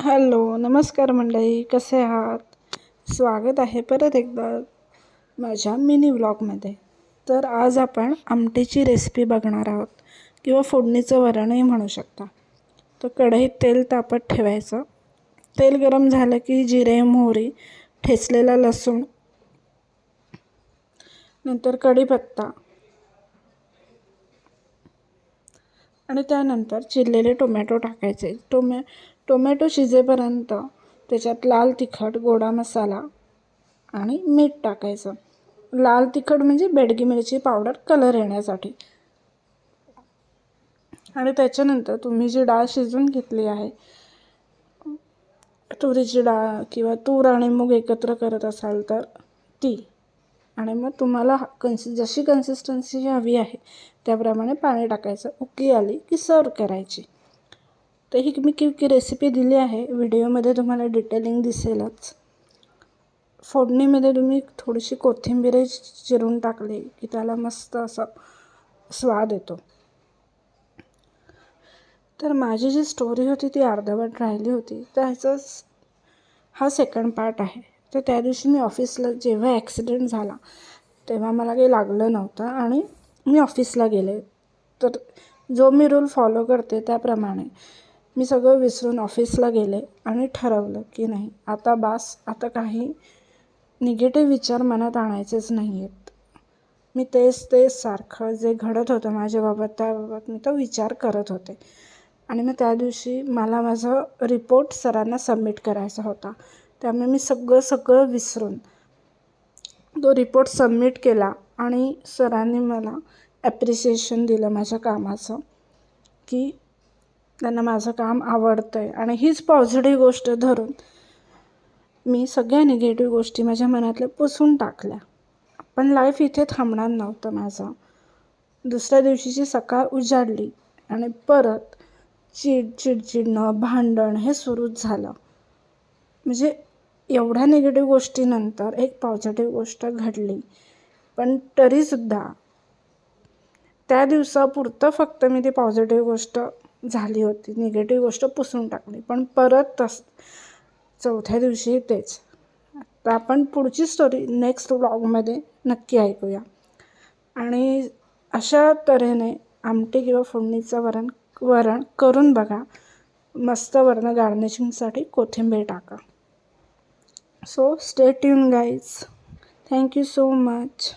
Hello, नमस्कार मंडळी, कसे आहात? स्वागत आहे परत एकदा माझ्या मिनी व्लॉगमध्ये. तर आज आपण आमटीची रेसिपी बघणार आहोत किंवा फोडणीचं वरणही म्हणू शकता. तर कढईत तेल तापत ठेवायचं. तेल गरम झालं की जिरे, मोहरी, ठेचलेला लसूण, नंतर कढीपत्ता आणि त्यानंतर चिरलेले टोमॅटो टाकायचे. टोमॅटो शिजेपर्यंत त्याच्यात लाल तिखट, गोडा मसाला आणि मीठ टाकायचं. लाल तिखट म्हणजे बेडगी मिरची पावडर कलर येण्यासाठी. आणि त्याच्यानंतर तुम्ही जी डाळ शिजवून घेतली आहे, तुरीची डाळ किंवा तूर आणि मूग एकत्र करत असाल तर ती, आणि मग तुम्हाला जशी कन्सिस्टन्सी हवी आहे त्याप्रमाणे पाणी टाकायचं. उकळी आली की सर्व करायची. तर ही मी की रेसिपी दिली आहे, व्हिडिओमध्ये तुम्हाला डिटेलिंग दिसेलच. फोडणीमध्ये तुम्ही थोडीशी कोथिंबीर चिरून टाकली की त्याला मस्त असा स्वाद येतो. तर माझी जी स्टोरी होती ती अर्धवट राहिली होती, तर ह्याचाच हा सेकंड पार्ट आहे. तर त्या दिवशी मी ऑफिसला, जेव्हा ॲक्सिडेंट झाला तेव्हा मला काही लागलं नव्हतं आणि मी ऑफिसला गेले. तर जो मी रूल फॉलो करते त्याप्रमाणे मी सगळं विसरून ऑफिसला गेले आणि ठरवलं की नाही, आता बास, आता काही निगेटिव्ह विचार मनात आणायचेच नाही आहेत. मी तेच सारखं जे घडत होतं माझ्याबाबत त्याबाबत मी तो विचार करत होते. आणि मग त्या दिवशी मला माझं रिपोर्ट सरांना सबमिट करायचा होता. त्यामुळे मी सगळं विसरून तो रिपोर्ट सबमिट केला आणि सरांनी मला ॲप्रिसिएशन दिलं माझ्या कामाचं, की त्यांना माझं काम आवडतं आहे. आणि हीच पॉझिटिव्ह गोष्ट धरून मी सगळ्या निगेटिव्ह गोष्टी माझ्या मनातल्या पुसून टाकल्या. पण लाईफ इथे थांबणार नव्हतं माझं. दुसऱ्या दिवशीची सकाळ उजाडली आणि परत चिडचिडणं, भांडण हे सुरूच झालं. म्हणजे एवढ्या निगेटिव्ह गोष्टीनंतर एक पॉझिटिव्ह गोष्ट घडली, पण तरीसुद्धा त्या दिवसापुरतं फक्त मी ती पॉझिटिव्ह गोष्ट झाली होती, निगेटिव्ह गोष्ट पुसून टाकली. पण परत चौथ्या दिवशी तेच. तर आपण पुढची स्टोरी नेक्स्ट व्लॉगमध्ये नक्की ऐकूया. आणि अशा तऱ्हेने आमटी किंवा फोडणीचं वरण करून बघा. मस्त वरण गार्निशिंगसाठी कोथिंबीर टाका. So stay tune guys. Thank you so much.